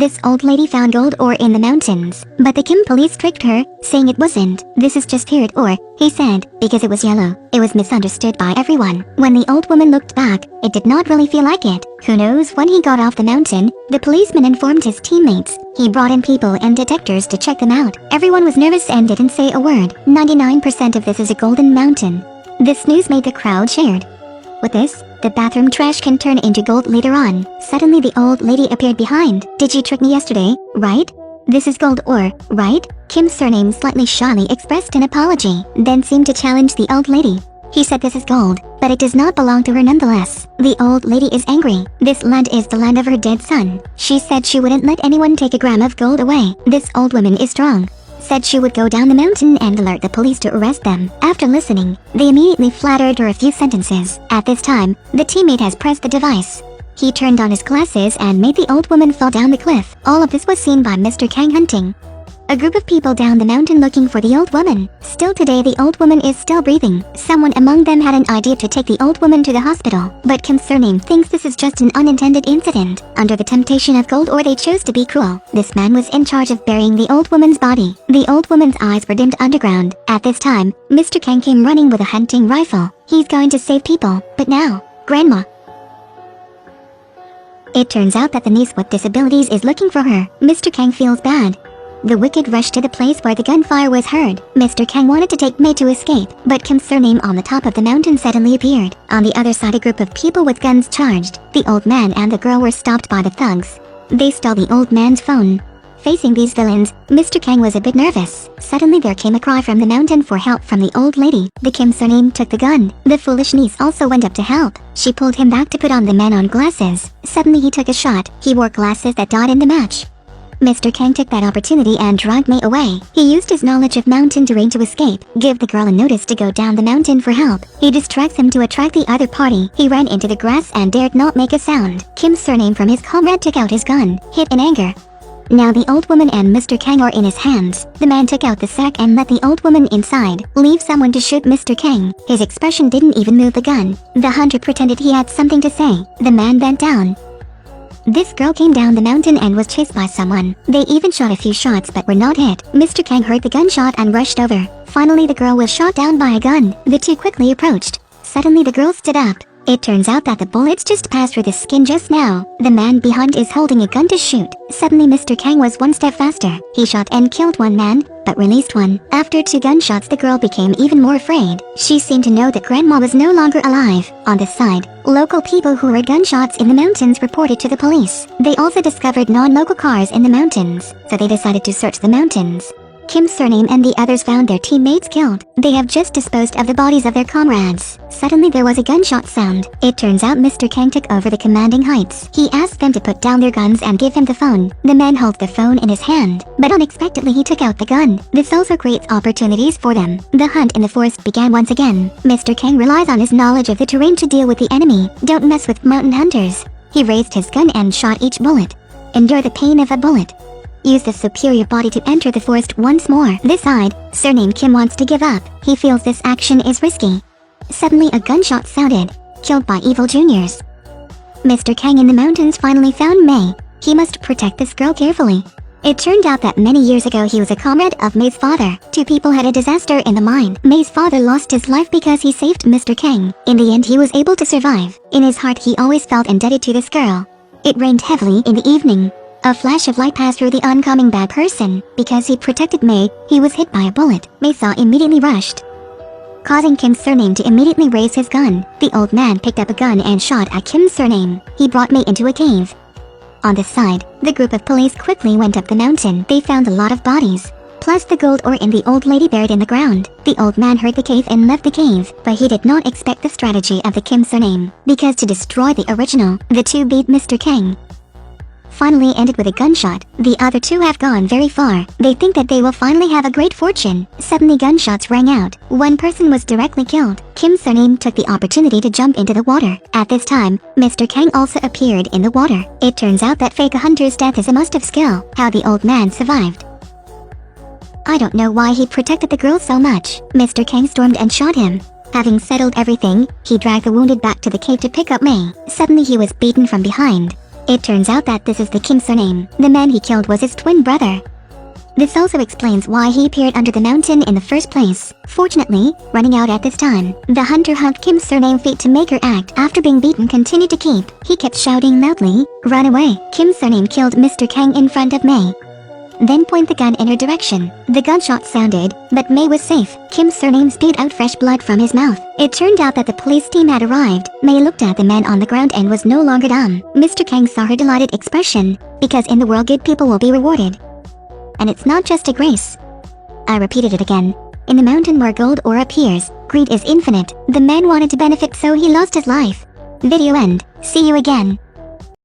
This old lady found gold ore in the mountains, but the Kim police tricked her, saying it wasn't. This is just pure ore, he said, because it was yellow. It was misunderstood by everyone. When the old woman looked back, it did not really feel like it. Who knows, when he got off the mountain, the policeman informed his teammates. He brought in people and detectors to check them out. Everyone was nervous and didn't say a word. 99% of this is a golden mountain. This news made the crowd cheered. With this, the bathroom trash can turn into gold later on. Suddenly the old lady appeared behind. Did you trick me yesterday, right? This is gold ore, right? Kim's surname slightly shyly expressed an apology, then seemed to challenge the old lady. He said this is gold, but it does not belong to her nonetheless. The old lady is angry. This land is the land of her dead son. She said she wouldn't let anyone take a gram of gold away. This old woman is strong. Said she would go down the mountain and alert the police to arrest them. After listening, they immediately flattered her a few sentences. At this time, the teammate has pressed the device. He turned on his glasses and made the old woman fall down the cliff. All of this was seen by Mr. Kang hunting a group of people down the mountain looking for the old woman. Still today, the old woman is still breathing. Someone among them had an idea to take the old woman to the hospital, but Kim's surname thinks this is just an unintended incident. Under the temptation of gold ore, they chose to be cruel. This man was in charge of burying the old woman's body. The old woman's eyes were dimmed underground. At this time, Mr. Kang came running with a hunting rifle. He's going to save people, but now, Grandma. It turns out that the niece with disabilities is looking for her. Mr. Kang feels bad. The wicked rushed to the place where the gunfire was heard. Mr. Kang wanted to take May to escape, but Kim's surname on the top of the mountain suddenly appeared. On the other side, a group of people with guns charged. The old man and the girl were stopped by the thugs. They stole the old man's phone. Facing these villains, Mr. Kang was a bit nervous. Suddenly there came a cry from the mountain for help from the old lady. The Kim surname took the gun. The foolish niece also went up to help. She pulled him back to put on the man-on glasses. Suddenly he took a shot. He wore glasses that died in the match. Mr. Kang took that opportunity and dragged May away. He used his knowledge of mountain terrain to escape, give the girl a notice to go down the mountain for help. He distracts him to attract the other party. He ran into the grass and dared not make a sound. Kim's surname from his comrade took out his gun, hit in anger. Now the old woman and Mr. Kang are in his hands. The man took out the sack and let the old woman inside. Leave someone to shoot Mr. Kang. His expression didn't even move the gun. The hunter pretended he had something to say. The man bent down. This girl came down the mountain and was chased by someone. They even shot a few shots but were not hit. Mr. Kang heard the gunshot and rushed over. Finally the girl was shot down by a gun. The two quickly approached. Suddenly the girl stood up. It turns out that the bullets just passed through the skin just now. The man behind is holding a gun to shoot. Suddenly Mr. Kang was one step faster. He shot and killed one man, but released one. After 2 gunshots, the girl became even more afraid. She seemed to know that Grandma was no longer alive. On this side, local people who heard gunshots in the mountains reported to the police. They also discovered non-local cars in the mountains, so they decided to search the mountains. Kim's surname and the others found their teammates killed. They have just disposed of the bodies of their comrades. Suddenly there was a gunshot sound. It turns out Mr. Kang took over the commanding heights. He asked them to put down their guns and give him the phone. The man held the phone in his hand, but unexpectedly he took out the gun. This also creates opportunities for them. The hunt in the forest began once again. Mr. Kang relies on his knowledge of the terrain to deal with the enemy. Don't mess with mountain hunters. He raised his gun and shot each bullet. Endure the pain of a bullet. Use the superior body to enter the forest once more. This side, surname Kim wants to give up. He feels this action is risky. Suddenly a gunshot sounded. Killed by evil juniors. Mr. Kang in the mountains finally found May. He must protect this girl carefully. It turned out that many years ago he was a comrade of May's father. 2 people had a disaster in the mine. May's father lost his life because he saved Mr. Kang. In the end he was able to survive. In his heart he always felt indebted to this girl. It rained heavily in the evening. A flash of light passed through the oncoming bad person. Because he protected May, he was hit by a bullet. May saw immediately rushed, causing Kim's surname to immediately raise his gun. The old man picked up a gun and shot at Kim's surname. He brought May into a cave. On this side, the group of police quickly went up the mountain. They found a lot of bodies, plus the gold ore in the old lady buried in the ground. The old man heard the cave and left the cave, but he did not expect the strategy of the Kim surname, because to destroy the original, the two beat Mr. Kang. Finally ended with a gunshot. The other 2 have gone very far. They think that they will finally have a great fortune. Suddenly gunshots rang out. One person was directly killed. Kim's surname took the opportunity to jump into the water. At this time, Mr. Kang also appeared in the water. It turns out that fake hunter's death is a must of skill. How the old man survived. I don't know why he protected the girl so much. Mr. Kang stormed and shot him. Having settled everything, he dragged the wounded back to the cave to pick up May. Suddenly he was beaten from behind. It turns out that this is the Kim's surname. The man he killed was his twin brother. This also explains why he appeared under the mountain in the first place. Fortunately, running out at this time, the hunter hugged Kim's surname fate to make her act. After being beaten continued to keep. He kept shouting loudly, "Run away." Kim's surname killed Mr. Kang in front of May. Then point the gun in her direction. The gunshot sounded, but May was safe. Kim's surname spewed out fresh blood from his mouth. It turned out that the police team had arrived. May looked at the man on the ground and was no longer dumb. Mr. Kang saw her delighted expression, because in the world good people will be rewarded. And it's not just a grace. I repeated it again. In the mountain where gold ore appears, greed is infinite. The man wanted to benefit, so he lost his life. Video end. See you again.